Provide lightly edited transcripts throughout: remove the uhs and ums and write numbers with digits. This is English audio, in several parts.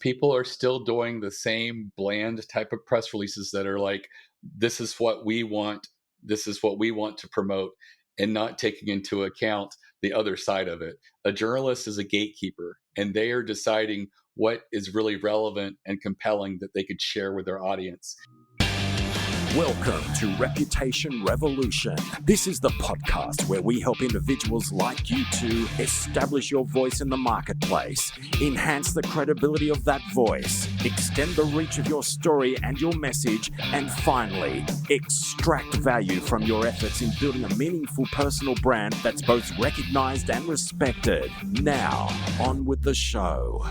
people are still doing the same bland type of press releases that are like, this is what we want, this is what we want to promote, and not taking into account the other side of it. A journalist is a gatekeeper, and they are deciding what is really relevant and compelling that they could share with their audience. Welcome to Reputation Revolution. This is the podcast where we help individuals like you to establish your voice in the marketplace, enhance the credibility of that voice, extend the reach of your story and your message, and finally, extract value from your efforts in building a meaningful personal brand that's both recognized and respected. Now, on with the show.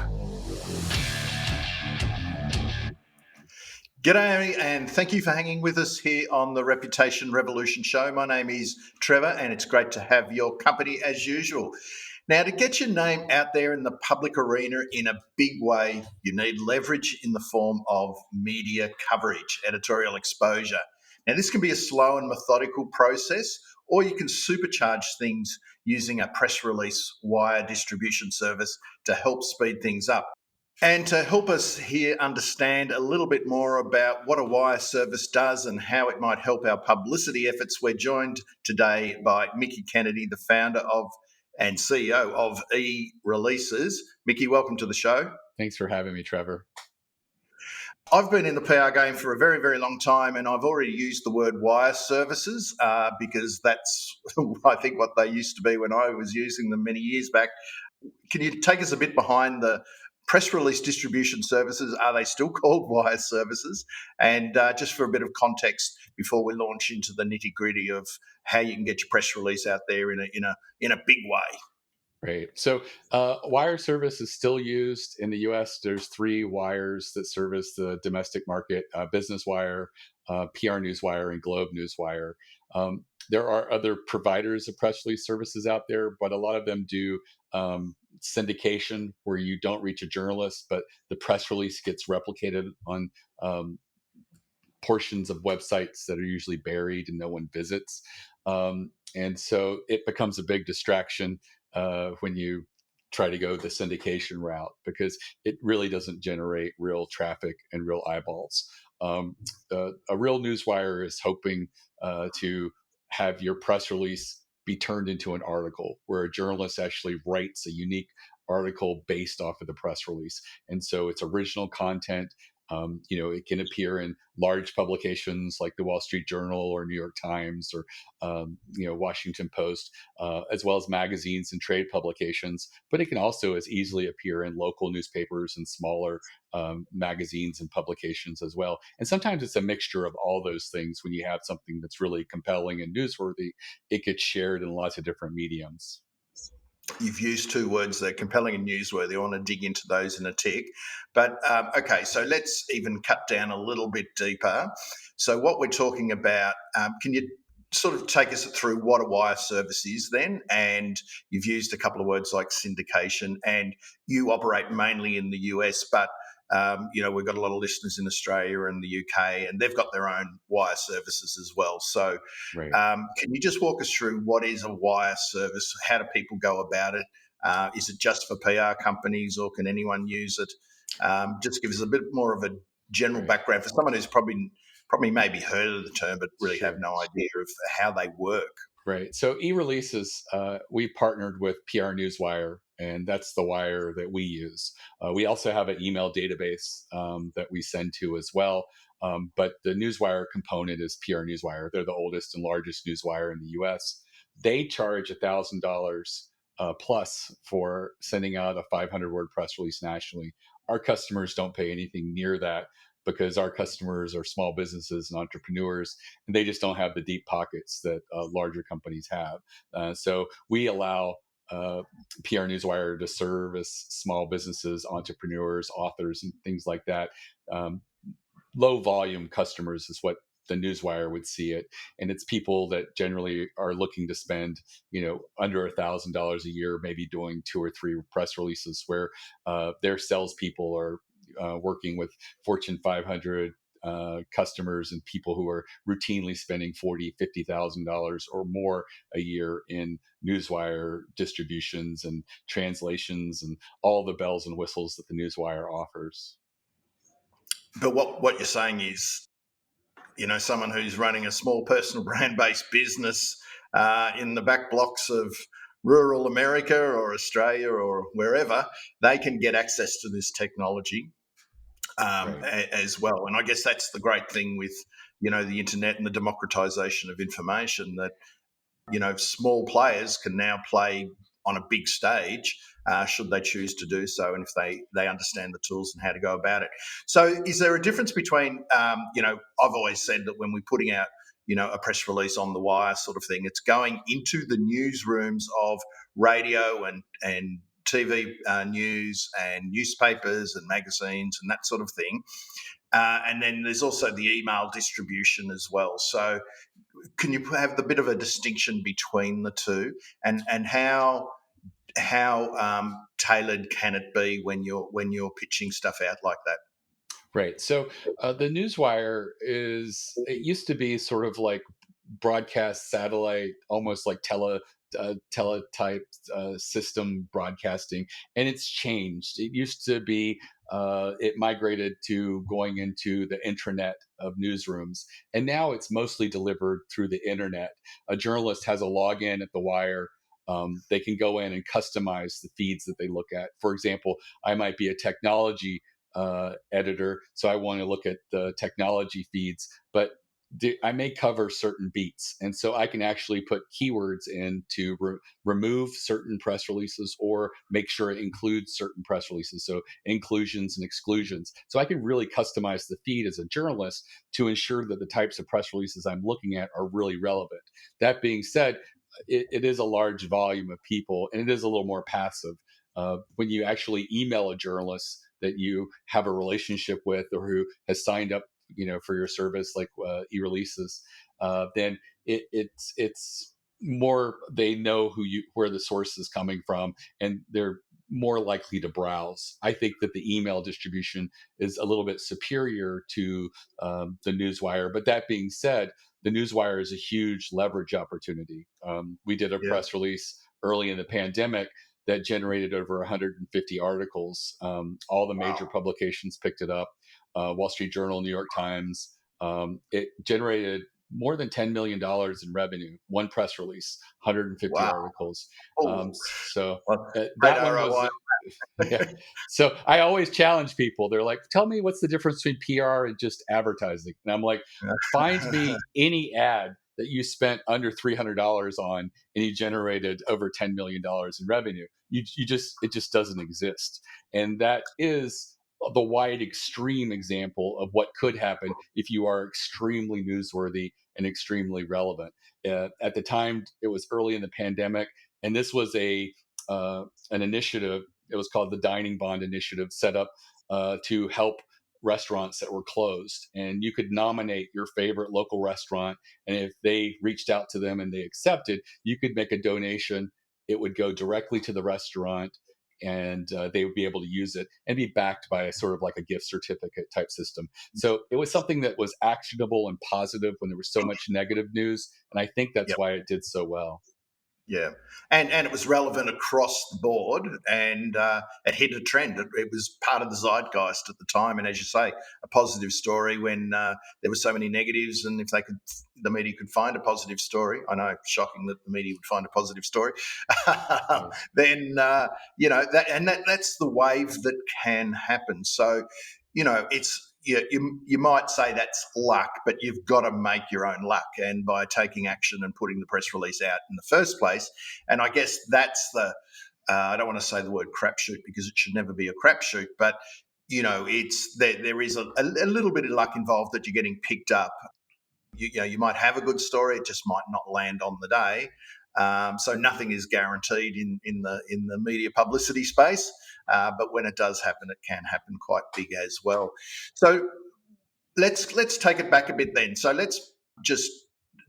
G'day, and thank you for hanging with us here on the Reputation Revolution show. My name is Trevor, and it's great to have your company as usual. Now, to get your name out there in the public arena in a big way, you need leverage in the form of media coverage, editorial exposure. Now, this can be a slow and methodical process, or you can supercharge things using a press release wire distribution service to help speed things up. And to help us here understand a little bit more about what a wire service does and how it might help our publicity efforts, we're joined today by Mickie Kennedy, the founder of and CEO of eReleases. Mickie, welcome to the show. Thanks for having me, Trevor. I've been in the PR game for a very, very long time, and I've already used the word wire services because that's, I think, what they used to be when I was using them many years back. Can you take us a bit behind the press release distribution services? Are they still called wire services? And just for a bit of context before we launch into the nitty gritty of how you can get your press release out there in a big way. Right. So wire service is still used in the U.S. There's 3 wires that service the domestic market: Business Wire, PR Newswire, and Globe Newswire. There are other providers of press release services out there, but a lot of them do syndication, where you don't reach a journalist, but the press release gets replicated on portions of websites that are usually buried and no one visits. And so it becomes a big distraction when you try to go the syndication route, because it really doesn't generate real traffic and real eyeballs. A real newswire is hoping to have your press release be turned into an article where a journalist actually writes a unique article based off of the press release. And so it's original content. It can appear in large publications like the Wall Street Journal or New York Times or, Washington Post, as well as magazines and trade publications. But it can also as easily appear in local newspapers and smaller magazines and publications as well. And sometimes it's a mixture of all those things. When you have something that's really compelling and newsworthy, it gets shared in lots of different mediums. You've used 2 words there, compelling and newsworthy. I want to dig into those in a tick. But okay, so let's even cut down a little bit deeper. So what we're talking about, can you sort of take us through what a wire service is then? And you've used a couple of words like syndication, and you operate mainly in the US, but we've got a lot of listeners in Australia and the UK, and they've got their own wire services as well. So Right. Can you just walk us through what is a wire service? How do people go about it? Is it just for PR companies, or can anyone use it? Just give us a bit more of a general background for someone who's probably maybe heard of the term, but really have no idea of how they work. Right. So eReleases, we partnered with PR Newswire, and that's the wire that we use. We also have an email database that we send to as well. But the Newswire component is PR Newswire. They're the oldest and largest newswire in the U.S. They charge $1,000 plus for sending out a 500-word press release nationally. Our customers don't pay anything near that, because our customers are small businesses and entrepreneurs, and they just don't have the deep pockets that larger companies have. So we allow PR Newswire to serve as small businesses, entrepreneurs, authors, and things like that. Low volume customers is what the Newswire would see it. And it's people that generally are looking to spend, under $1,000 a year, maybe doing 2 or 3 press releases, where their salespeople are working with Fortune 500 customers and people who are routinely spending $40,000, $50,000 or more a year in newswire distributions and translations and all the bells and whistles that the newswire offers. But what you're saying is, someone who's running a small personal brand-based business in the back blocks of rural America or Australia or wherever, they can get access to this technology Right. as well. And I guess that's the great thing with, the internet and the democratization of information, that small players can now play on a big stage, should they choose to do so, and if they understand the tools and how to go about it. So is there a difference between, I've always said that when we're putting out, a press release on the wire sort of thing, it's going into the newsrooms of radio and TV news and newspapers and magazines and that sort of thing. And then there's also the email distribution as well. So can you have the bit of a distinction between the two, and how tailored can it be when you're pitching stuff out like that? Right. So the newswire it used to be sort of like broadcast satellite, almost like teletype system broadcasting, and it's changed. It used to be it migrated to going into the intranet of newsrooms, and now it's mostly delivered through the internet. A journalist has a login at the wire. They can go in and customize the feeds that they look at. For example, I might be a technology editor, so I want to look at the technology feeds, but I may cover certain beats, and so I can actually put keywords in to remove certain press releases or make sure it includes certain press releases. So inclusions and exclusions. So I can really customize the feed as a journalist to ensure that the types of press releases I'm looking at are really relevant. That being said, it is a large volume of people, and it is a little more passive. When you actually email a journalist that you have a relationship with or who has signed up, for your service, like e-releases, then it's more, they know where the source is coming from, and they're more likely to browse. I think that the email distribution is a little bit superior to the newswire. But that being said, the newswire is a huge leverage opportunity. We did a Yeah. press release early in the pandemic that generated over 150 articles. All the major Wow. publications picked it up. Wall Street Journal, New York Times. It generated more than $10 million in revenue. One press release, 150 Wow. articles. Oh, So well, great that one was, ROI. yeah. So I always challenge people. They're like, tell me what's the difference between PR and just advertising. And I'm like, find me any ad that you spent under $300 on and you generated over $10 million in revenue. It just doesn't exist. And that is the wide extreme example of what could happen if you are extremely newsworthy and extremely relevant. At the time, it was early in the pandemic, and this was an initiative. It was called the Dining Bond Initiative, set up to help restaurants that were closed. And you could nominate your favorite local restaurant, and if they reached out to them and they accepted, you could make a donation. It would go directly to the restaurant, and they would be able to use it and be backed by a sort of like a gift certificate type system. So it was something that was actionable and positive when there was so much negative news, and I think that's Yep. why it did so well. Yeah, and it was relevant across the board, and it hit a trend. It was part of the zeitgeist at the time, and as you say, a positive story when there were so many negatives. And if the media could find a positive story, I know, shocking that the media would find a positive story, Right. then that's the wave that can happen. So, it's. You might say that's luck, but you've got to make your own luck, and by taking action and putting the press release out in the first place. And I guess that's I don't want to say the word crapshoot because it should never be a crapshoot, but it's there is a little bit of luck involved that you're getting picked up. You might have a good story, it just might not land on the day. So nothing is guaranteed in the media publicity space, but when it does happen, it can happen quite big as well. So let's take it back a bit then. So let's just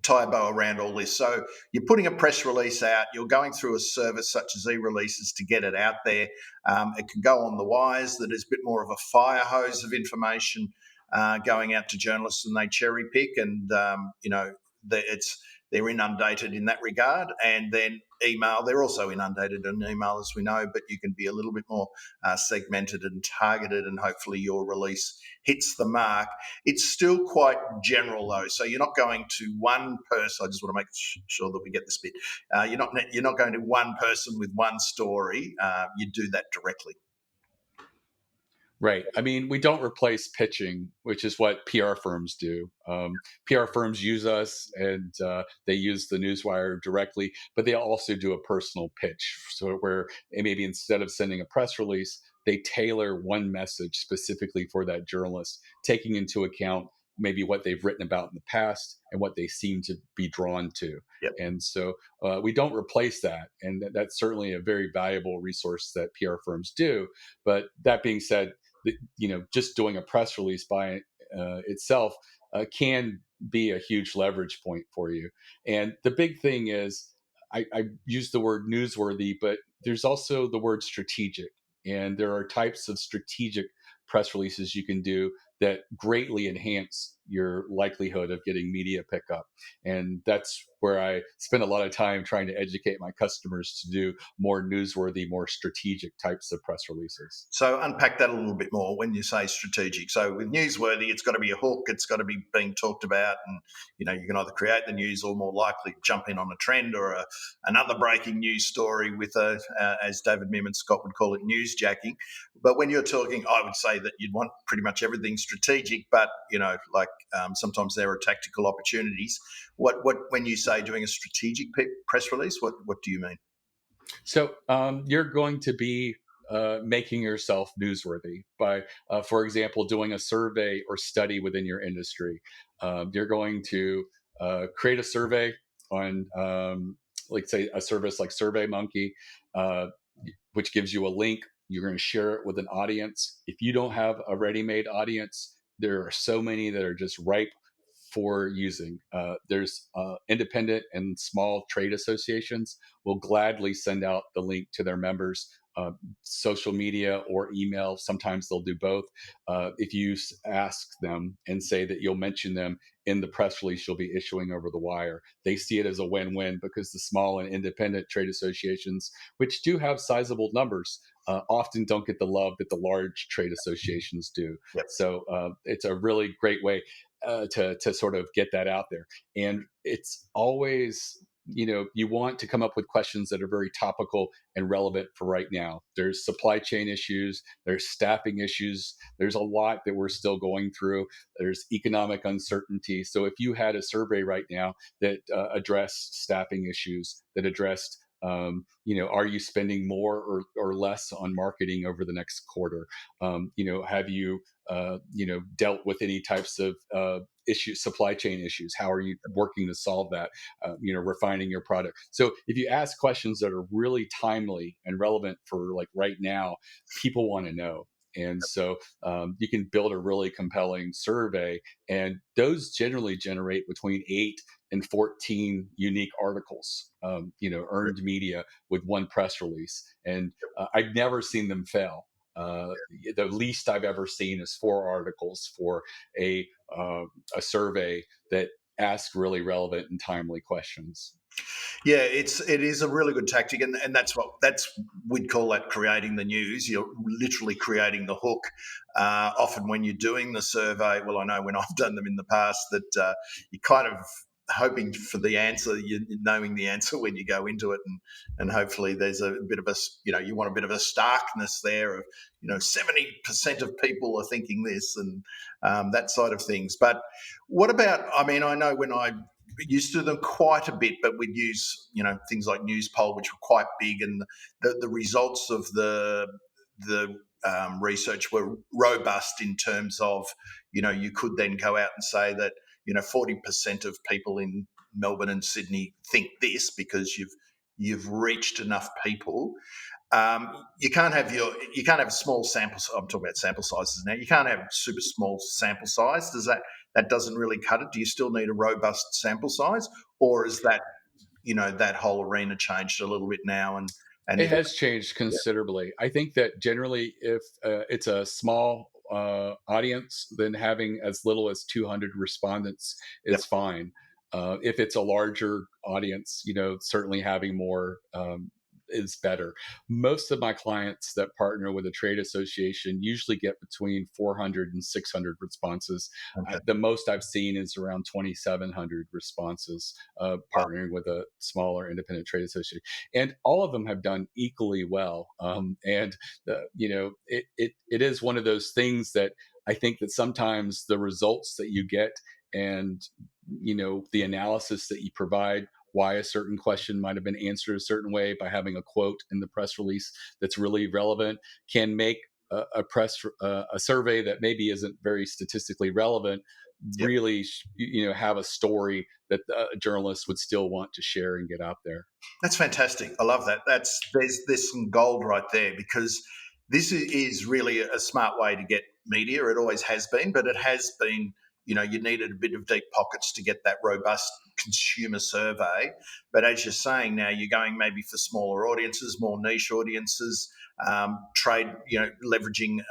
tie a bow around all this. So you're putting a press release out, you're going through a service such as e-releases to get it out there. It can go on the wires, that is a bit more of a fire hose of information. going out to journalists and they cherry pick, and they're inundated in that regard. And then email, they're also inundated in email, as we know, but you can be a little bit more segmented and targeted, and hopefully your release hits the mark. It's still quite general though, so you're not going to one person. I just want to make sure that we get this bit. You're not going to one person with one story. You do that directly. Right. I mean, we don't replace pitching, which is what PR firms do. PR firms use us, and they use the newswire directly, but they also do a personal pitch. So where maybe instead of sending a press release, they tailor one message specifically for that journalist, taking into account maybe what they've written about in the past and what they seem to be drawn to. Yep. And so we don't replace that. And that's certainly a very valuable resource that PR firms do. But that being said, just doing a press release by itself can be a huge leverage point for you. And the big thing is, I use the word newsworthy, but there's also the word strategic. And there are types of strategic press releases you can do that greatly enhance your likelihood of getting media pickup. And that's where I spend a lot of time trying to educate my customers to do more newsworthy, more strategic types of press releases. So unpack that a little bit more when you say strategic. So with newsworthy, it's got to be a hook. It's got to be being talked about, and you can either create the news or more likely jump in on a trend or another breaking news story with as David Meerman Scott would call it, newsjacking. But when you're talking, I would say that you'd want pretty much everything strategic, but sometimes there are tactical opportunities. What when you say doing a strategic press release, what do you mean? So you're going to be making yourself newsworthy by, for example, doing a survey or study within your industry. You're going to create a survey on, like, say, a service like SurveyMonkey, uh, which gives you a link. You're going to share it with an audience. If you don't have a ready-made audience, there are so many that are just ripe for using. There's independent and small trade associations will gladly send out the link to their members, social media or email. Sometimes they'll do both. If you ask them and say that you'll mention them in the press release you'll be issuing over the wire, they see it as a win-win, because the small and independent trade associations, which do have sizable numbers, often don't get the love that the large trade associations do. Yep. So it's a really great way to sort of get that out there. And it's always, you want to come up with questions that are very topical and relevant for right now. There's supply chain issues, there's staffing issues, there's a lot that we're still going through, there's economic uncertainty. So if you had a survey right now that addressed staffing issues, that addressed are you spending more or less on marketing over the next quarter? Have you dealt with any types of issues, supply chain issues? How are you working to solve that? Refining your product. So if you ask questions that are really timely and relevant for like right now, people want to know. And so you can build a really compelling survey, and those generally generate between 8 and 14 unique articles, earned media with one press release. And I've never seen them fail. The least I've ever seen is 4 articles for a survey that asks really relevant and timely questions. Yeah, it is a really good tactic, and that's we'd call that creating the news. You're literally creating the hook. Often when you're doing the survey, well, I know when I've done them in the past that you kind of hoping for the answer, you knowing the answer when you go into it, and hopefully there's a bit of a you want a bit of a starkness there of 70% of people are thinking this, and that side of things. But what about? I mean, I know when I used to do them quite a bit, but we'd use things like News Poll, which were quite big, and the results of the research were robust in terms of you could then go out and say that 40% of people in Melbourne and Sydney think this because you've reached enough people. You can't have small samples. I'm talking about sample sizes now. You can't have super small sample size. That doesn't really cut it? Do you still need a robust sample size, or is that that whole arena changed a little bit now? And it has changed considerably. I think that generally, if it's a small audience, then having as little as 200 respondents Yep. is fine. If it's a larger audience, certainly having more is better. Most of my clients that partner with a trade association usually get between 400 and 600 responses. Okay. The most I've seen is around 2,700 responses Wow. partnering with a smaller independent trade association, and all of them have done equally well. And it is one of those things that I think that sometimes the results that you get and the analysis that you provide why a certain question might have been answered a certain way by having a quote in the press release that's really relevant can make a survey that maybe isn't very statistically relevant Yep. really have a story that a journalist would still want to share and get out there. That's fantastic. I love that. There's some gold right there, because this is really a smart way to get media. It always has been, but it has been. You needed a bit of deep pockets to get that robust consumer survey. But as you're saying now, you're going maybe for smaller audiences, more niche audiences, trade. Leveraging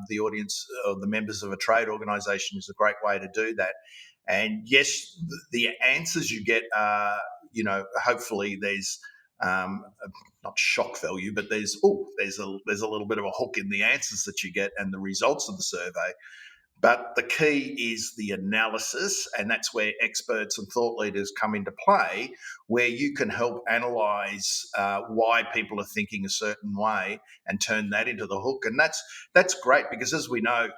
the audience or the members of a trade organisation is a great way to do that. And yes, the answers you get are, hopefully there's not shock value, but there's a little bit of a hook in the answers that you get and the results of the survey. But the key is the analysis, and that's where experts and thought leaders come into play, where you can help analyse why people are thinking a certain way and turn that into the hook. And that's great, because as we know,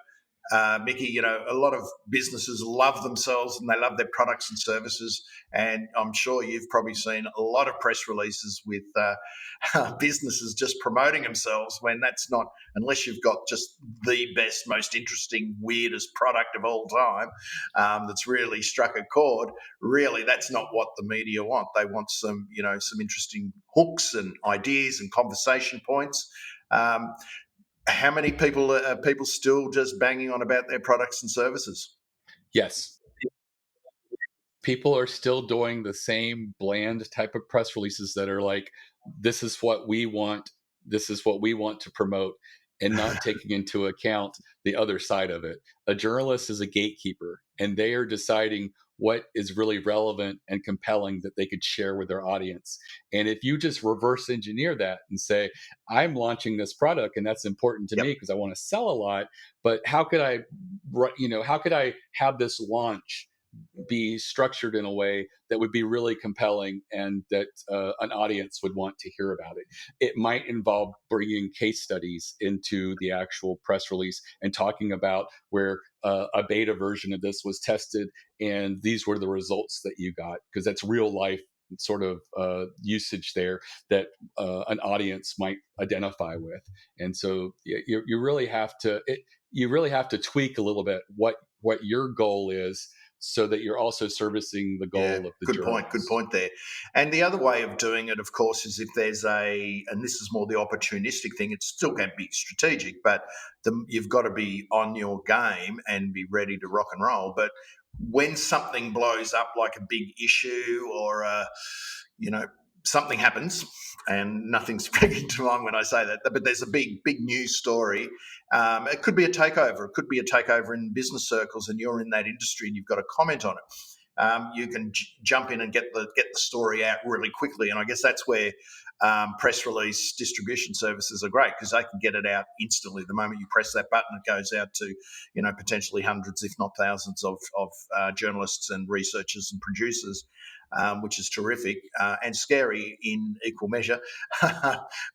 Mickie, a lot of businesses love themselves and they love their products and services. And I'm sure you've probably seen a lot of press releases with businesses just promoting themselves, when that's not, unless you've got just the best, most interesting, weirdest product of all time that's really struck a chord. Really, that's not what the media want. They want some interesting hooks and ideas and conversation points. How many people are people still just banging on about their products and services? Yes, people are still doing the same bland type of press releases that are like, this is what we want, this is what we want to promote, and not taking into account the other side of it. A journalist is a gatekeeper, and they are deciding what is really relevant and compelling that they could share with their audience. And if you just reverse engineer that and say, I'm launching this product and that's important to Yep. me because I want to sell a lot, but how could I have this launch be structured in a way that would be really compelling and that an audience would want to hear about it. It might involve bringing case studies into the actual press release and talking about where a beta version of this was tested and these were the results that you got, because that's real life sort of usage there that an audience might identify with. And so you really have to tweak a little bit what your goal is, so that you're also servicing the Yeah, goal of the good point. Good journalist. point there. And the other way of doing it, of course, is if there's and this is more the opportunistic thing, it still can be strategic, but you've got to be on your game and be ready to rock and roll. But when something blows up, like a big issue or you know, something happens, and nothing's springing to mind when I say that, but there's a big news story. It could be a takeover. It could be a takeover in business circles, and you're in that industry and you've got a comment on it. You can jump in and get the story out really quickly. And I guess that's where press release distribution services are great, because they can get it out instantly. The moment you press that button, it goes out to potentially hundreds, if not thousands, of journalists and researchers and producers. Which is terrific and scary in equal measure.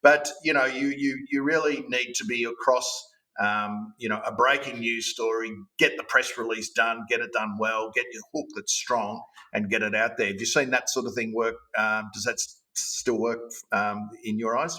But you really need to be across a breaking news story, get the press release done, get it done well, get your hook that's strong, and get it out there. Have you seen that sort of thing work? Does that still work in your eyes?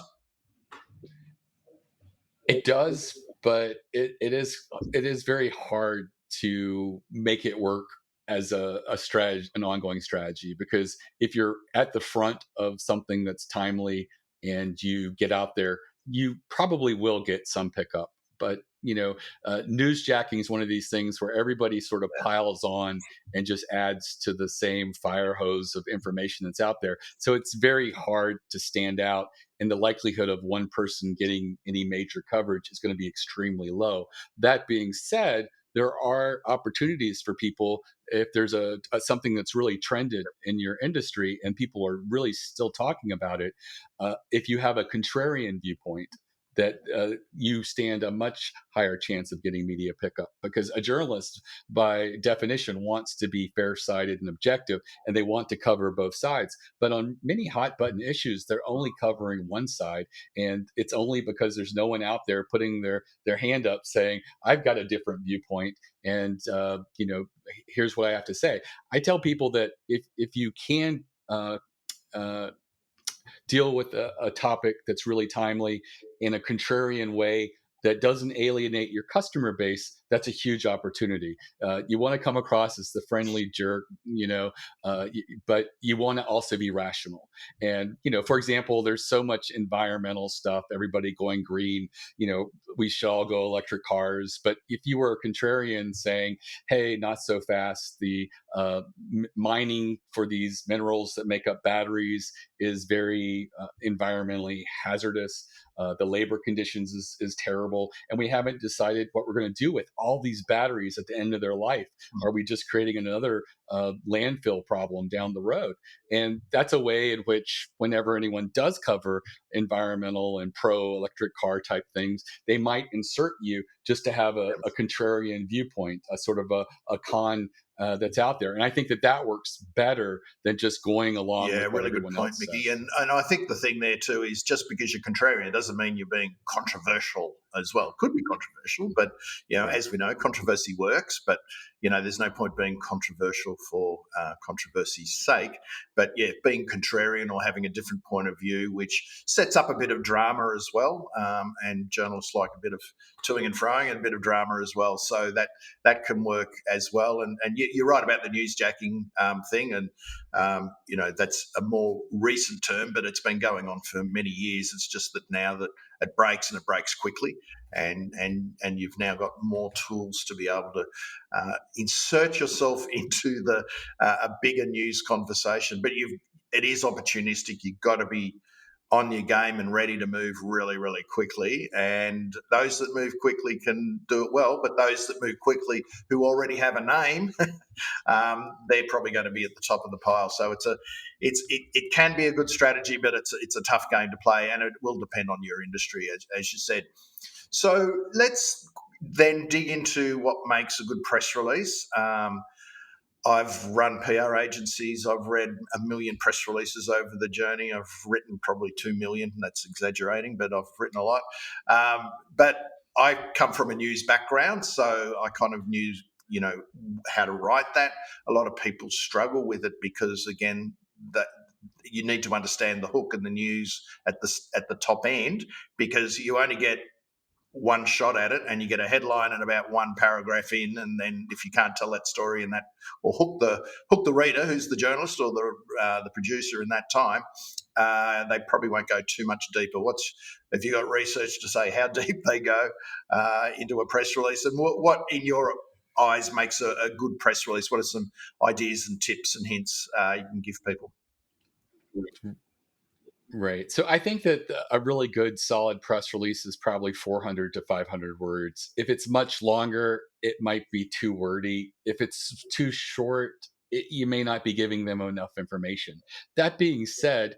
It does, but it is very hard to make it work as a strategy, an ongoing strategy, because if you're at the front of something that's timely and you get out there, you probably will get some pickup. But newsjacking is one of these things where everybody sort of piles on and just adds to the same fire hose of information that's out there. So it's very hard to stand out and the likelihood of one person getting any major coverage is going to be extremely low. That being said, there are opportunities for people if there's a something that's really trended in your industry and people are really still talking about it. If you have a contrarian viewpoint, that you stand a much higher chance of getting media pickup, because a journalist by definition wants to be fair-sided and objective, and they want to cover both sides. But on many hot button issues, they're only covering one side, and it's only because there's no one out there putting their hand up saying, I've got a different viewpoint, and here's what I have to say. I tell people that if you can uh, deal with a topic that's really timely in a contrarian way that doesn't alienate your customer base, that's a huge opportunity. You want to come across as the friendly jerk, but you want to also be rational. And, for example, there's so much environmental stuff, everybody going green, we should all go electric cars. But if you were a contrarian saying, hey, not so fast, the mining for these minerals that make up batteries is very environmentally hazardous. The labor conditions is terrible, and we haven't decided what we're going to do with all these batteries at the end of their life. Are we just creating another landfill problem down the road? And that's a way in which, whenever anyone does cover environmental and pro electric car type things, they might insert you just to have a contrarian viewpoint, a sort of a con that's out there. And I think that works better than just going along Yeah, with what really good everyone point, else Mickie. says. And I think the thing there too is just because you're contrarian doesn't mean you're being controversial as well. Could be controversial, but Right. as we know, controversy works. But there's no point being controversial for controversy's sake. But yeah, being contrarian or having a different point of view, which sets up a bit of drama as well. And journalists like a bit of toing and froing and a bit of drama as well. So that can work as well. And you're right about the newsjacking thing. And that's a more recent term, but it's been going on for many years. It's just that now that it breaks, and it breaks quickly, and you've now got more tools to be able to insert yourself into a bigger news conversation. But it is opportunistic. You've got to be on your game and ready to move really, really quickly. And those that move quickly can do it well, but those that move quickly who already have a name, they're probably going to be at the top of the pile. So it can be a good strategy, but it's a tough game to play, and it will depend on your industry, as you said. So let's then dig into what makes a good press release. I've run PR agencies. I've read 1 million press releases over the journey. I've written probably 2 million. That's exaggerating, but I've written a lot. But I come from a news background, so I kind of knew, how to write that. A lot of people struggle with it because, again, that you need to understand the hook and the news at the top end, because you only get one shot at it, and you get a headline and about one paragraph in, and then if you can't tell that story in that, or hook the reader, who's the journalist or the producer in that time, they probably won't go too much deeper. Have you got research to say how deep they go into a press release, and what in your eyes makes a good press release? What are some ideas and tips and hints you can give people? Right. So I think that a really good solid press release is probably 400 to 500 words. If it's much longer, it might be too wordy. If it's too short, you may not be giving them enough information. That being said,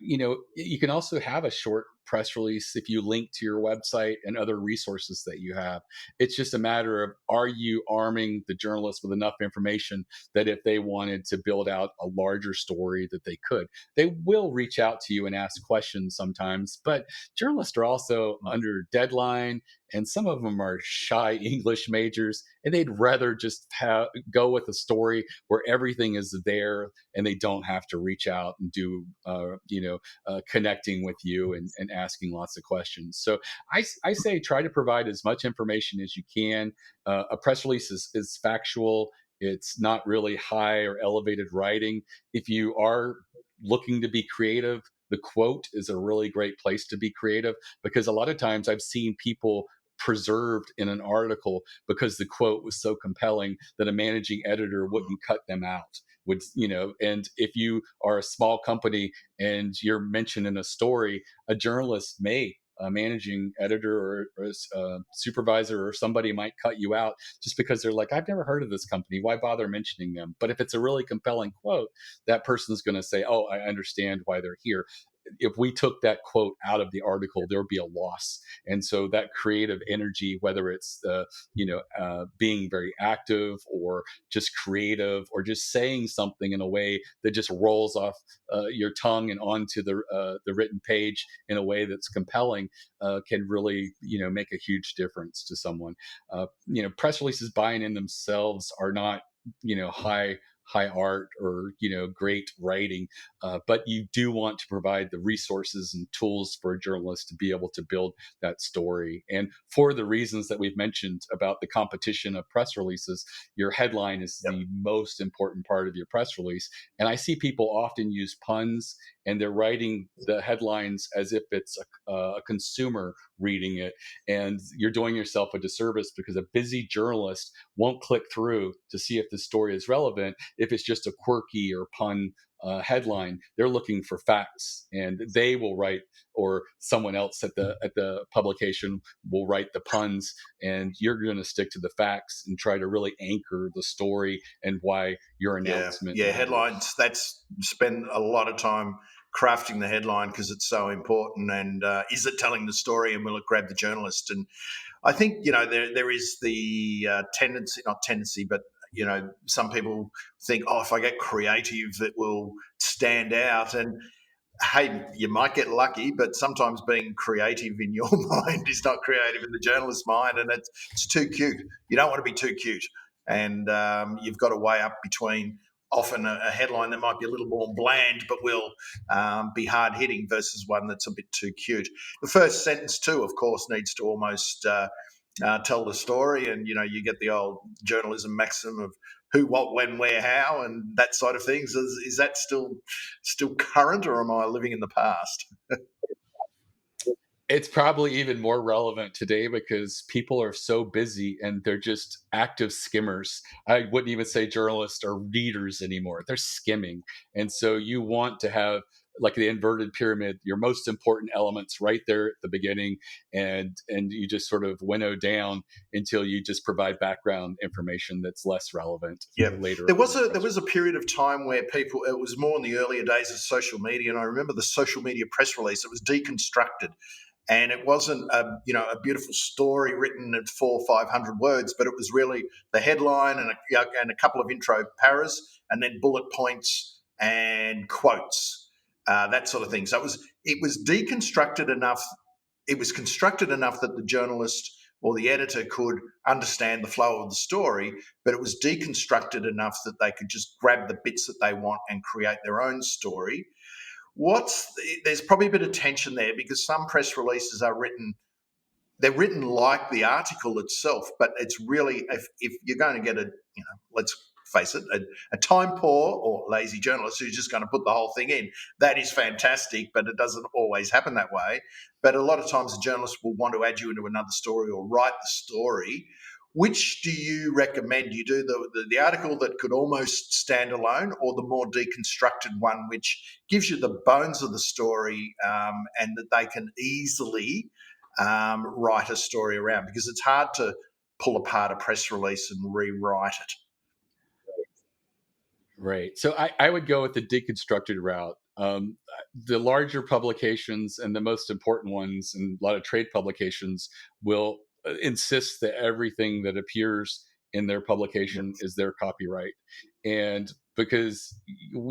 you can also have a short press release if you link to your website and other resources that you have. It's just a matter of, are you arming the journalist with enough information that if they wanted to build out a larger story that they could? They will reach out to you and ask questions sometimes, but journalists are also under deadline, and some of them are shy English majors, and they'd rather just go with a story where everything is there and they don't have to reach out and do connecting with you and asking lots of questions. So I say try to provide as much information as you can. A press release is factual. It's not really high or elevated writing. If you are looking to be creative, the quote is a really great place to be creative, because a lot of times I've seen people preserved in an article because the quote was so compelling that a managing editor wouldn't cut them out. Would, and if you are a small company and you're mentioned in a story, a journalist may, a managing editor or a supervisor or somebody might cut you out just because they're like, I've never heard of this company. Why bother mentioning them? But if it's a really compelling quote, that person's going to say, oh, I understand why they're here. If we took that quote out of the article, there would be a loss. And so that creative energy, whether it's being very active or just creative or just saying something in a way that just rolls off your tongue and onto the written page in a way that's compelling, can really make a huge difference to someone. Press releases buying in themselves are not high art or great writing, but you do want to provide the resources and tools for a journalist to be able to build that story. And for the reasons that we've mentioned about the competition of press releases, your headline is Yep. the most important part of your press release. And I see people often use puns, and they're writing the headlines as if it's a consumer reading it. And you're doing yourself a disservice, because a busy journalist won't click through to see if the story is relevant if it's just a quirky or pun headline. They're looking for facts, and they will write, or someone else at the publication will write the puns, and you're going to stick to the facts and try to really anchor the story and why your Yeah, announcement yeah. mattered. Headlines. That's spend a lot of time crafting the headline because it's so important. And is it telling the story, and will it grab the journalist? And I think there is the tendency, not tendency, but some people think, oh, if I get creative, it will stand out. And hey, you might get lucky, but sometimes being creative in your mind is not creative in the journalist's mind, and it's too cute. You don't want to be too cute, and you've got to weigh up between often a headline that might be a little more bland but will be hard hitting versus one that's a bit too cute. The first sentence too, of course, needs to almost tell the story, and you get the old journalism maxim of who, what, when, where, how, and that side of things. Is that still current, or am I living in the past? It's probably even more relevant today because people are so busy and they're just active skimmers. I wouldn't even say journalists or readers anymore. They're skimming. And so you want to have, like the inverted pyramid, your most important elements right there at the beginning, and you just sort of winnow down until you just provide background information that's less relevant Yeah, later there on in was the a there press was a period of time where people. It was more in the earlier days of social media, and I remember the social media press release. It was deconstructed, and it wasn't a beautiful story written in 400 or 500 words, but it was really the headline and a couple of intro paras, and then bullet points and quotes, that sort of thing. So it was deconstructed enough. It was constructed enough that the journalist or the editor could understand the flow of the story, but it was deconstructed enough that they could just grab the bits that they want and create their own story. There's probably a bit of tension there because some press releases are written, they're written like the article itself, but it's really, if you're going to get let's face it, a time poor or lazy journalist who's just going to put the whole thing in, that is fantastic, but it doesn't always happen that way. But a lot of times a journalist will want to add you into another story or write the story. Which do you recommend? You do the article that could almost stand alone, or the more deconstructed one, which gives you the bones of the story, and that they can easily write a story around, because it's hard to pull apart a press release and rewrite it. Right. So I would go with the deconstructed route. The larger publications and the most important ones, and a lot of trade publications, will insist that everything that appears in their Yep. publication is their copyright. And because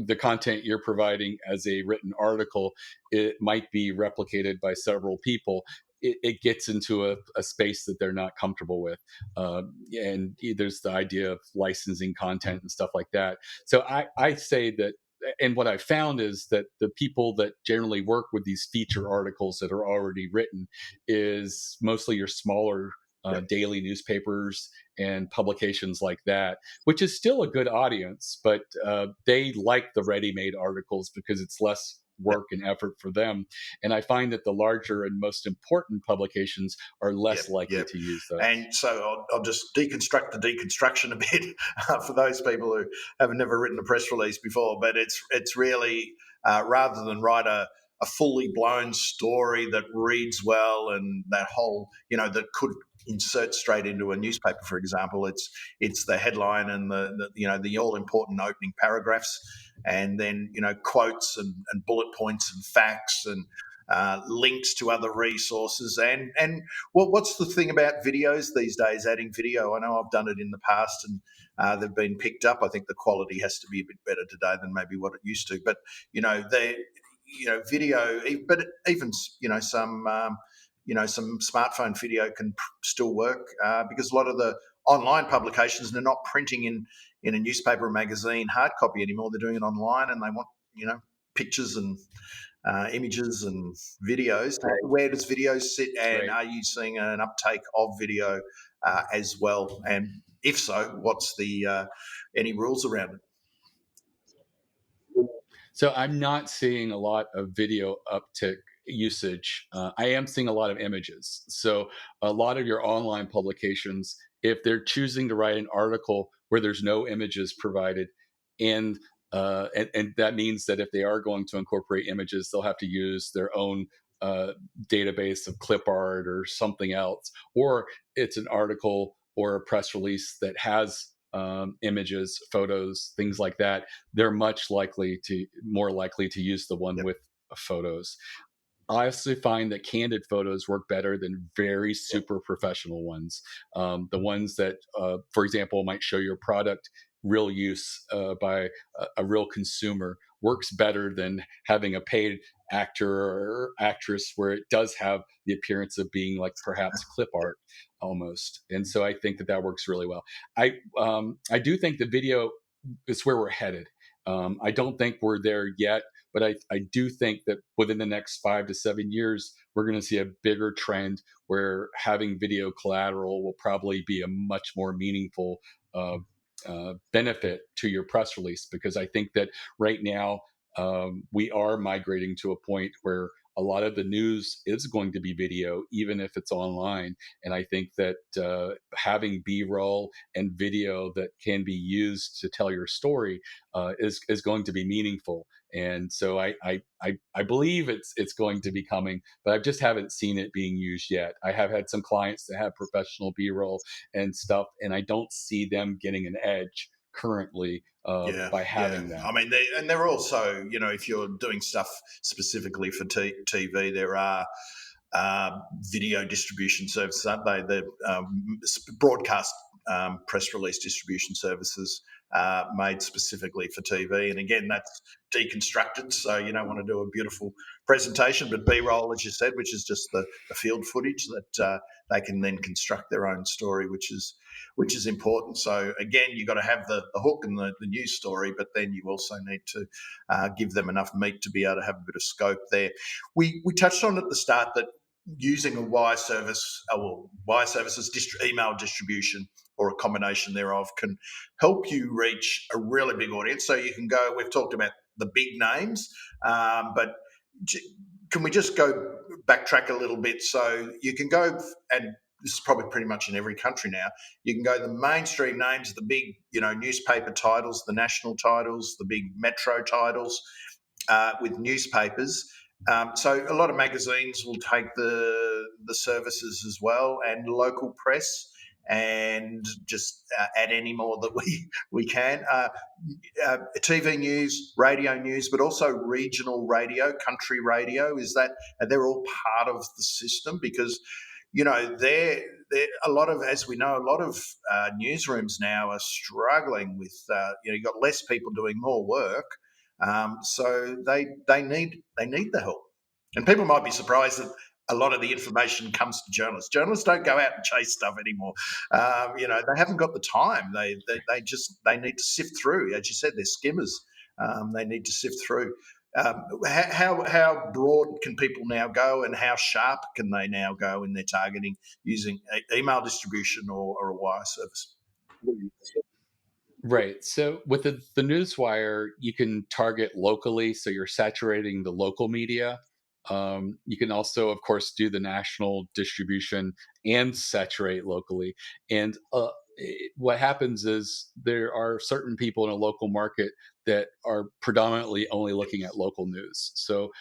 the content you're providing as a written article, it might be replicated by several people. It gets into a space that they're not comfortable with. And there's the idea of licensing content and stuff like that. So I say that, and what I found is that the people that generally work with these feature articles that are already written is mostly your smaller Yep. daily newspapers and publications like that, which is still a good audience, but they like the ready-made articles because it's less work and effort for them. And I find that the larger and most important publications are Yep, less likely yep. to use those. And so I'll just deconstruct the deconstruction a bit for those people who have never written a press release before. But it's really rather than write a fully blown story that reads well and that whole, that could insert straight into a newspaper, for example. It's the headline and the all important opening paragraphs, and then quotes and bullet points and facts and links to other resources. And what's the thing about videos these days? Adding video, I know I've done it in the past, and they've been picked up. I think the quality has to be a bit better today than maybe what it used to. But they, video, but even some smartphone video can still work because a lot of the online publications, they're not printing in a newspaper or magazine hard copy anymore. They're doing it online, and they want pictures and images and videos. Where does video sit, and Right. are you seeing an uptake of video as well? And if so, what's the any rules around it? So I'm not seeing a lot of video uptick usage. I am seeing a lot of images. So a lot of your online publications, if they're choosing to write an article where there's no images provided, and and that means that if they are going to incorporate images, they'll have to use their own uh, database of clip art or something else, or it's an article or a press release that has images, photos, things like that. They're more likely to use the one Yep. with photos. I also find that candid photos work better than very super professional ones. The ones that, for example, might show your product real use by a real consumer works better than having a paid actor or actress where it does have the appearance of being like perhaps clip art almost. And so I think that that works really well. I do think the video is where we're headed. I don't think we're there yet, but I do think that within the next 5 to 7 years, we're going to see a bigger trend where having video collateral will probably be a much more meaningful benefit to your press release. Because I think that right now we are migrating to a point where a lot of the news is going to be video, even if it's online. And I think that having B-roll and video that can be used to tell your story is going to be meaningful. And so I believe it's going to be coming, but I just haven't seen it being used yet. I have had some clients that have professional B-roll and stuff, and I don't see them getting an edge currently Yeah, by yeah. having that. I mean, they're also, if you're doing stuff specifically for TV, there are video distribution services, aren't they? The broadcast press release distribution services made specifically for TV. And again, that's deconstructed. So you don't want to do a beautiful presentation, but B-roll, as you said, which is just the field footage that they can then construct their own story, which is important. So again, you've got to have the hook and the news story, but then you also need to give them enough meat to be able to have a bit of scope there. We touched on at the start that using a wire service, wire services email distribution or a combination thereof can help you reach a really big audience. So you can go, we've talked about the big names, but can we just go backtrack a little bit? So you can go, and this is probably pretty much in every country now, you can go the mainstream names, the big, newspaper titles, the national titles, the big metro titles with newspapers. So a lot of magazines will take the services as well, and local press, and just add any more that we can. TV news, radio news, but also regional radio, country radio. They're all part of the system because they're a lot of, as we know, a lot of newsrooms now are struggling with you've got less people doing more work, so they need the help. And people might be surprised that a lot of the information comes to journalists. Journalists don't go out and chase stuff anymore. They haven't got the time. They need to sift through. As you said, they're skimmers. They need to sift through. How broad can people now go, and how sharp can they now go in their targeting using email distribution or a wire service? Right. So with the newswire, you can target locally, so you're saturating the local media. You can also, of course, do the national distribution and saturate locally. And what happens is there are certain people in a local market that are predominantly only looking at local news. So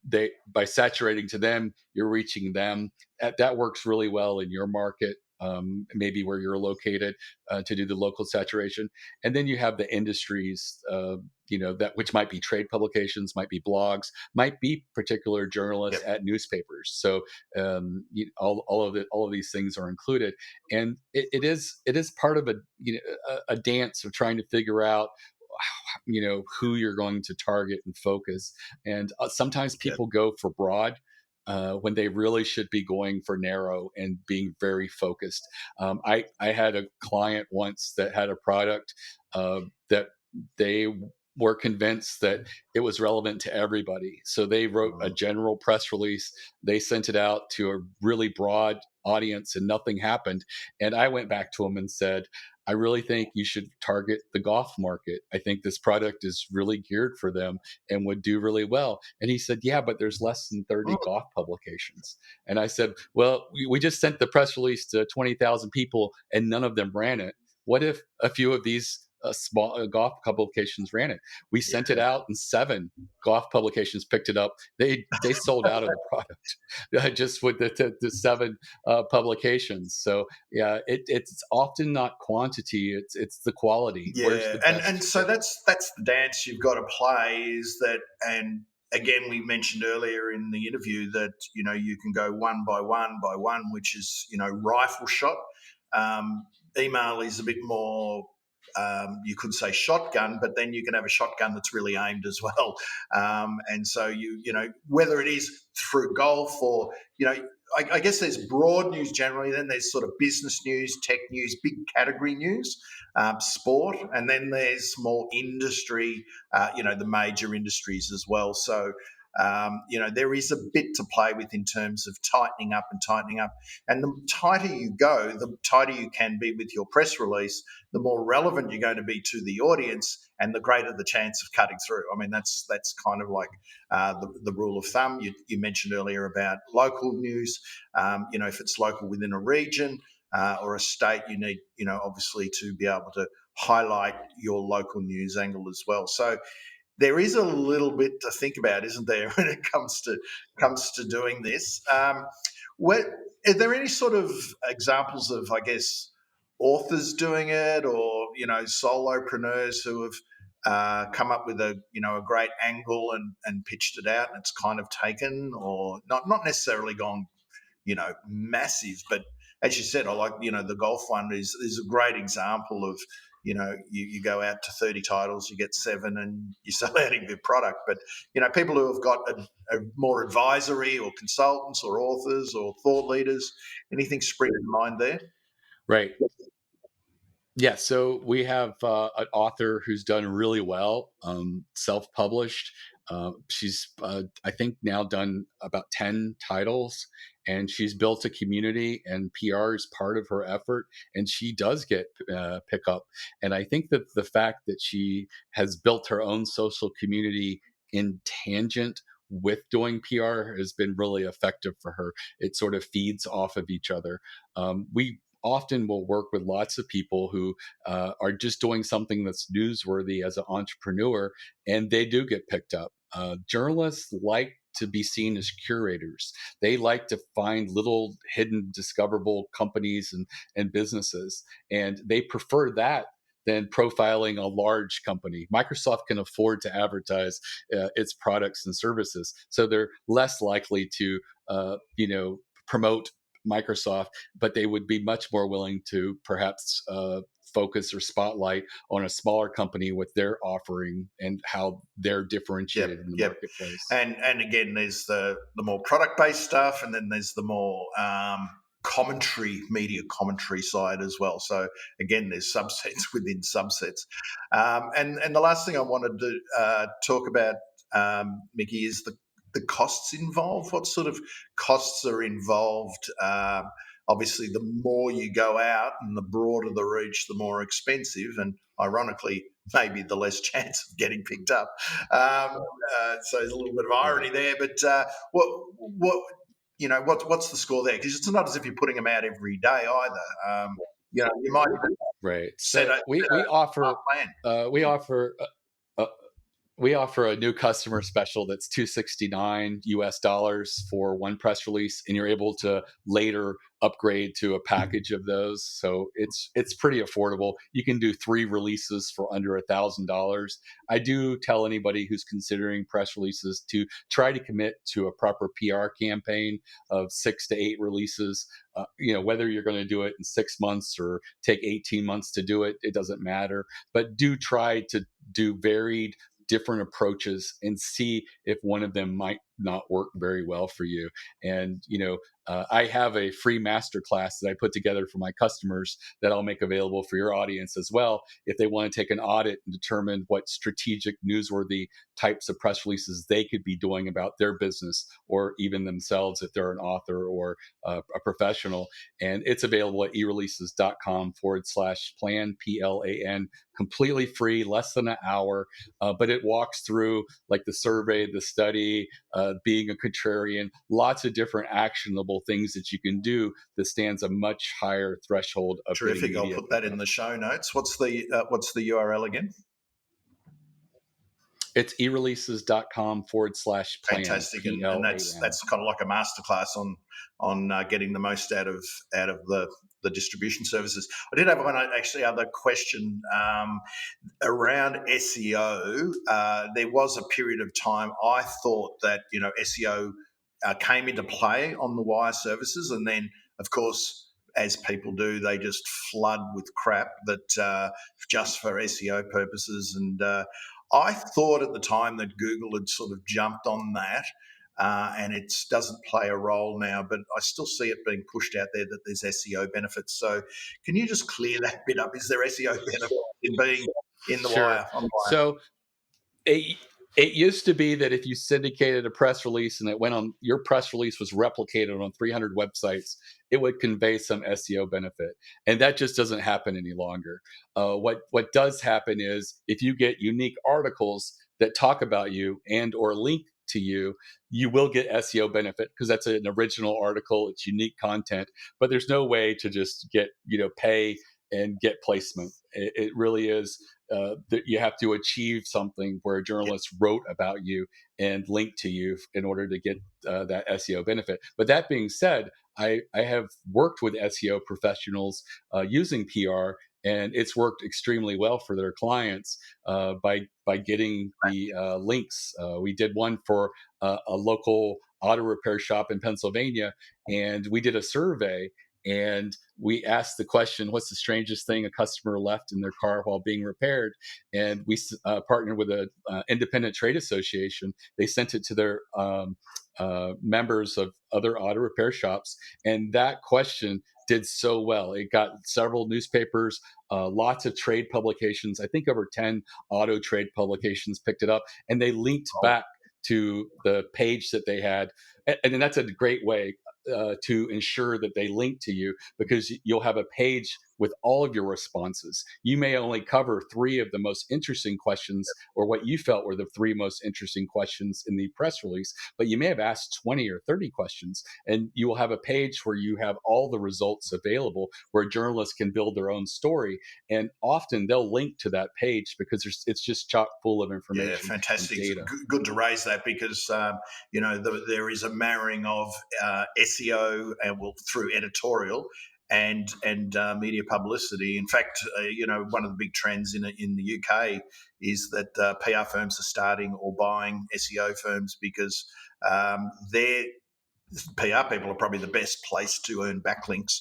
they by saturating to them, you're reaching them. That works really well in your market. Maybe where you're located to do the local saturation, and then you have the industries, that which might be trade publications, might be blogs, might be particular journalists Yep. at newspapers. So all of these things are included, and it is part of a dance of trying to figure out who you're going to target and focus. And sometimes Yep. people go for broad when they really should be going for narrow and being very focused. I had a client once that had a product that they were convinced that it was relevant to everybody. So they wrote a Mm. general press release. They sent it out to a really broad audience and nothing happened. And I went back to them and said, I really think you should target the golf market. I think this product is really geared for them and would do really well. And he said, yeah, but there's less than 30 Mm. golf publications. And I said, well, we just sent the press release to 20,000 people and none of them ran it. What if a few of these small golf publications ran it? We sent it Yeah. out and 7 golf publications picked it up. They sold out of the product just with the 7 publications. So yeah, it's often not quantity; it's the quality. Where's Yeah, the and best so fit? that's the dance you've got to play. Is that, and again, we mentioned earlier in the interview that you can go one by one, which is rifle shot. Email is a bit more. You could say shotgun, but then you can have a shotgun that's really aimed as well. And so whether it is through golf or I guess there's broad news generally. Then there's sort of business news, tech news, big category news, sport, and then there's more industry, the major industries as well. So, there is a bit to play with in terms of tightening up and tightening up. And the tighter you go, the tighter you can be with your press release, the more relevant you're going to be to the audience, and the greater the chance of cutting through. I mean, that's kind of like the rule of thumb. You mentioned earlier about local news. If it's local within a region, or a state, you need, obviously to be able to highlight your local news angle as well. So there is a little bit to think about, isn't there, when it comes to doing this? What are there any sort of examples of, I guess, authors doing it, or solopreneurs who have come up with a great angle and pitched it out, and it's kind of taken, or not necessarily gone massive. But as you said, I like, the golf one is a great example of, you go out to 30 titles, you get 7 and you sell out of your product. But, people who have got a more advisory or consultants or authors or thought leaders, anything spring to mind there? Right. Yeah, so we have an author who's done really well, self-published. She's, I think, now done about 10 titles, and she's built a community, and PR is part of her effort, and she does get pickup. And I think that the fact that she has built her own social community in tangent with doing PR has been really effective for her. It sort of feeds off of each other. We often will work with lots of people who are just doing something that's newsworthy as an entrepreneur, and they do get picked up. Journalists like to be seen as curators. They like to find little hidden, discoverable companies and businesses, and they prefer that than profiling a large company. Microsoft can afford to advertise its products and services, so they're less likely to, promote Microsoft, but they would be much more willing to perhaps focus or spotlight on a smaller company with their offering and how they're Yep, differentiated in the yep. marketplace. And again, there's the more product based stuff, and then there's the more media commentary side as well. So again, there's subsets within subsets. And the last thing I wanted to talk about, Mickie, is the costs involved. What sort of costs are involved? obviously the more you go out and the broader the reach, the more expensive, and ironically, maybe the less chance of getting picked up. So there's a little bit of irony there. But what's the score there? Because it's not as if you're putting them out every day either. You might Right. set So a we offer plan. we offer a, we offer a new customer special that's $269 for one press release, and you're able to later upgrade to a package of those. So it's pretty affordable. You can do 3 releases for under $1,000. I do tell anybody who's considering press releases to try to commit to a proper PR campaign of 6 to 8 releases. Whether you're going to do it in 6 months or take 18 months to do it, it doesn't matter. But do try to do varied different approaches and see if one of them might not work very well for you. And I have a free masterclass that I put together for my customers that I'll make available for your audience as well, if they want to take an audit and determine what strategic, newsworthy types of press releases they could be doing about their business, or even themselves if they're an author or a professional. And it's available at ereleases.com/plan, PLAN, completely free, less than an hour. But it walks through like the survey, the study, being a contrarian, lots of different actionable things that you can do that stands a much higher threshold of Terrific. I'll media put that in the show notes. What's the URL again? It's ereleases.com/plan. Fantastic, and that's kind of like a masterclass on getting the most out of the distribution services. I did have one other question around SEO. There was a period of time I thought that SEO came into play on the wire services, and then of course, as people do, they just flood with crap that just for SEO purposes. And I thought at the time that Google had sort of jumped on that, and it doesn't play a role now, but I still see it being pushed out there that there's SEO benefits. So can you just clear that bit up? Is there SEO benefit in being in the wire, on the wire? So it used to be that if you syndicated a press release and it went on, your press release was replicated on 300 websites, it would convey some SEO benefit, and that just doesn't happen any longer. What does happen is if you get unique articles that talk about you and or link to you, you will get SEO benefit because that's an original article. It's unique content, but there's no way to just get pay and get placement. It really is that you have to achieve something where a journalist wrote about you and linked to you in order to get that SEO benefit. But that being said, I have worked with SEO professionals using PR, and it's worked extremely well for their clients by getting the links. We did one for a local auto repair shop in Pennsylvania, and we did a survey. And we asked the question, what's the strangest thing a customer left in their car while being repaired? And we partnered with an independent trade association. They sent it to their members of other auto repair shops. And that question did so well. It got several newspapers, lots of trade publications. I think over 10 auto trade publications picked it up, and they linked back to the page that they had. And then that's a great way to ensure that they link to you, because you'll have a page with all of your responses. You may only cover 3 of the most interesting questions, or what you felt were the 3 most interesting questions in the press release, but you may have asked 20 or 30 questions, and you will have a page where you have all the results available, where journalists can build their own story. And often they'll link to that page because it's just chock full of information. Yeah, fantastic. And data. Good to raise that, because there is a marrying of SEO and through editorial and media publicity. In fact, one of the big trends in the UK is that PR firms are starting or buying SEO firms, because their PR people are probably the best place to earn backlinks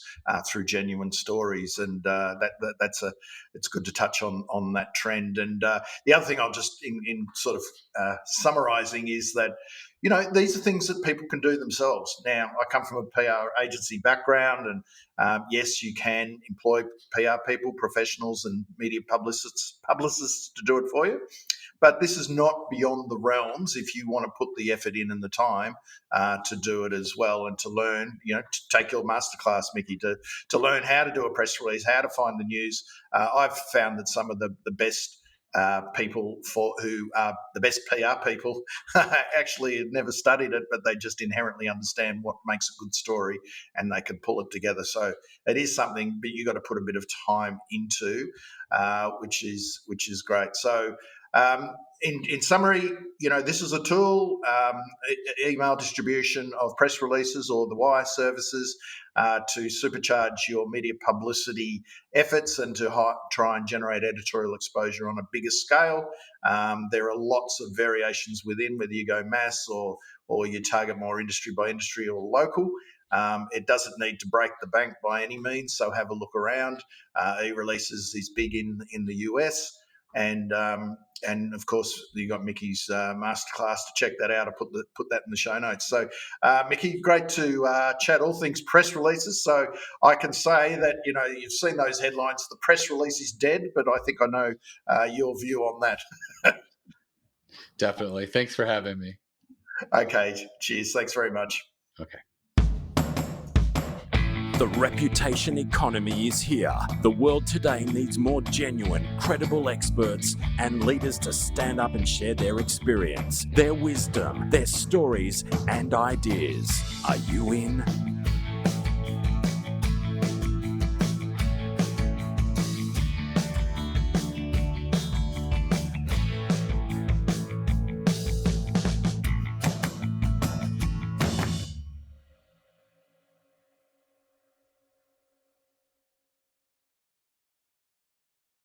through genuine stories, and it's good to touch on that trend. And the other thing I'll just in sort of summarising is that these are things that people can do themselves. Now, I come from a PR agency background, and yes, you can employ PR people, professionals, and media publicists to do it for you. But this is not beyond the realms if you want to put the effort in and the time to do it as well, and to learn, to take your masterclass, Mickie, to learn how to do a press release, how to find the news. I've found that some of the best people who are the best PR people actually have never studied it, but they just inherently understand what makes a good story, and they can pull it together. So it is something, but you've got to put a bit of time into, which is great. So in summary, this is a tool, email distribution of press releases or the wire services to supercharge your media publicity efforts and to try and generate editorial exposure on a bigger scale. There are lots of variations within, whether you go mass or you target more industry by industry or local. It doesn't need to break the bank by any means, so have a look around. E-releases is big in the US. And of course, you got Mickie's masterclass to check that out. I put that in the show notes. So, Mickie, great to chat all things press releases. So I can say that you've seen those headlines. The press release is dead, but I think I know your view on that. Definitely. Thanks for having me. Okay. Cheers. Thanks very much. Okay. The reputation economy is here. The world today needs more genuine, credible experts and leaders to stand up and share their experience, their wisdom, their stories and ideas. Are you in?